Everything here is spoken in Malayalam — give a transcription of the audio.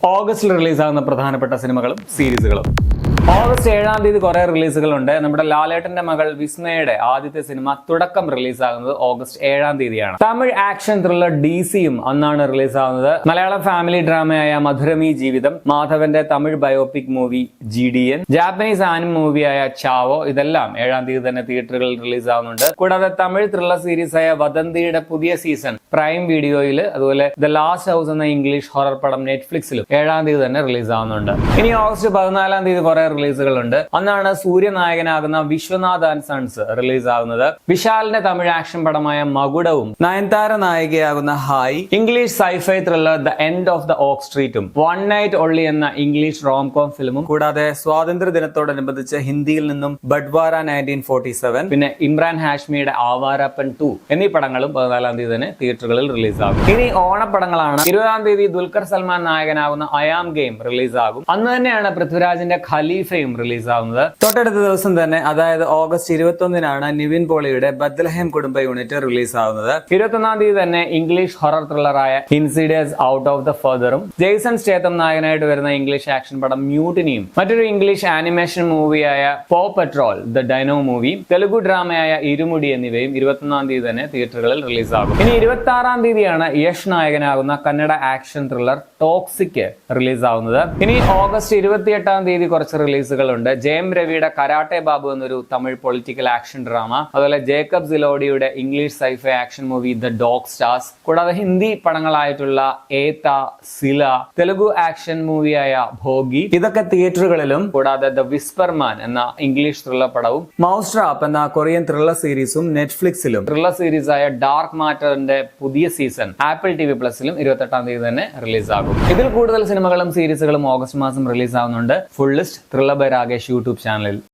ഓഗസ്റ്റിൽ റിലീസാകുന്ന പ്രധാനപ്പെട്ട സിനിമകളും സീരീസുകളും. ഓഗസ്റ്റ് 7-ാം തീയതി കുറെ റിലീസുകളുണ്ട്. നമ്മുടെ ലാലേട്ടന്റെ മകൾ വിസ്മയുടെ ആദ്യത്തെ സിനിമ തുടക്കം റിലീസാകുന്നത് ഓഗസ്റ്റ് 7-ാം തീയതിയാണ്. തമിഴ് ആക്ഷൻ ത്രില്ലർ DCയും അന്നാണ് റിലീസാകുന്നത്. മലയാളം ഫാമിലി ഡ്രാമയായ മധുരമി ജീവിതം, മാധവന്റെ Tamil biopic movie GDN, Japanese anime മൂവിയായ ചാവോ, ഇതെല്ലാം 7-ാം തീയതി തന്നെ തിയേറ്ററുകളിൽ റിലീസാകുന്നുണ്ട്. കൂടാതെ തമിഴ് ത്രില്ലർ സീരീസായ വദന്തിയുടെ പുതിയ സീസൺ പ്രൈം വീഡിയോയിൽ, അതുപോലെ ദ ലാസ്റ്റ് ഹൗസ് എന്ന ഇംഗ്ലീഷ് ഹൊറർ പടം നെറ്റ്ഫ്ലിക്സിലും 7-ാം തീയതി തന്നെ റിലീസാകുന്നുണ്ട്. ഇനി ഓഗസ്റ്റ് 14-ാം തീയതി കുറെ റിലീസുകളുണ്ട്. അന്നാണ് സൂര്യനായകനാകുന്ന വിശ്വനാഥ് ആൻഡ് സൺസ് റിലീസ് ആകുന്നത്. വിശാലിന്റെ തമിഴ് ആക്ഷൻ പടമായ മകുടവും, നയൻതാര നായികയാകുന്ന Hi, English sci-fi thriller The End of the Oak സ്ട്രീറ്റും, വൺ നൈറ്റ് ഒള്ളി എന്ന ഇംഗ്ലീഷ് റോംകോം ഫിലിമും, കൂടാതെ സ്വാതന്ത്ര്യ ദിനത്തോടനുബന്ധിച്ച് ഹിന്ദിയിൽ നിന്നും ബഡ്വാര 1947, പിന്നെ ഇമ്രാൻ ഹാഷ്മിയുടെ ആവാരപ്പൻ 2 എന്നീ പടങ്ങളും 14-ാം തീയതി തന്നെ തിയേറ്ററുകളിൽ റിലീസാകും. ഇനി ഓണപ്പടങ്ങളാണ്. 20-ാം തീയതി ദുൽഖർ സൽമാൻ നായകനാകുന്ന അയാം ഗെയിം റിലീസാകും. അന്ന് തന്നെയാണ് പൃഥ്വിരാജിന്റെ ഖലീഫയും റിലീസാകുന്നത്. തൊട്ടടുത്ത ദിവസം തന്നെ, അതായത് ഓഗസ്റ്റ് 21-നാണ് നിവിൻ പോളിയുടെ ബത്ലഹേം കുടുംബ യൂണിറ്റ് റിലീസാകുന്നത്. 21-ാം തീയതി തന്നെ ഇംഗ്ലീഷ് ഹൊറർ ത്രില്ലറായ ഇൻസിഡിയസ് ഔട്ട് ഓഫ് ദ ഫെദറും, ജെയ്സൺ സ്റ്റേത്തം നായകനായിട്ട് വരുന്ന ഇംഗ്ലീഷ് ആക്ഷൻ പടം മ്യൂട്ടിനിയും, മറ്റൊരു ഇംഗ്ലീഷ് ആനിമേഷൻ മൂവിയായ പോ പെട്രോൾ ദ ഡൈനോ മൂവിയും, തെലുഗു ഡ്രാമയായ ഇരുമുടി എന്നിവയും 21-ാം തീയതി തന്നെ തിയേറ്ററുകളിൽ റിലീസാകും. ഇനി 26-ാം തീയതിയാണ് യഷ് നായകനാകുന്ന കന്നഡ ആക്ഷൻ ത്രില്ലർ ടോക്സിക് റിലീസാവുന്നത്. ഇനി ഓഗസ്റ്റ് 28-ാം തീയതി കുറച്ച് റിലീസുകളുണ്ട്. ജയം രവിയുടെ കരാട്ടെ ബാബു എന്നൊരു തമിഴ് പൊളിറ്റിക്കൽ ആക്ഷൻ ഡ്രാമ, അതുപോലെ ജേക്കബ് സിലോഡിയുടെ English sci-fi action movie The Dog Stars, കൂടാതെ ഹിന്ദി പടങ്ങളായിട്ടുള്ള ഏത, സില, തെലുഗു ആക്ഷൻ മൂവിയായ ഭോഗി, ഇതൊക്കെ തിയേറ്ററുകളിലും, കൂടാതെ ദ വിസ്പർമാൻ എന്ന ഇംഗ്ലീഷ് ത്രില്ലർ പടവും, മൗസ് ട്രാപ്പ് എന്ന കൊറിയൻ ത്രില്ലർ സീരീസും നെറ്റ്ഫ്ലിക്സിലും, ത്രില്ലർ സീരീസായ ഡാർക്ക് മാറ്ററിന്റെ പുതിയ സീസൺ ആപ്പിൾ TV പ്ലസിലും 28-ാം തീയതി തന്നെ റിലീസാകും. ഇതിൽ കൂടുതൽ സിനിമകളും സീരീസുകളും ഓഗസ്റ്റ് മാസം റിലീസാവുന്നുണ്ട്. Full list thriller by Rakesh YouTube ചാനലിൽ.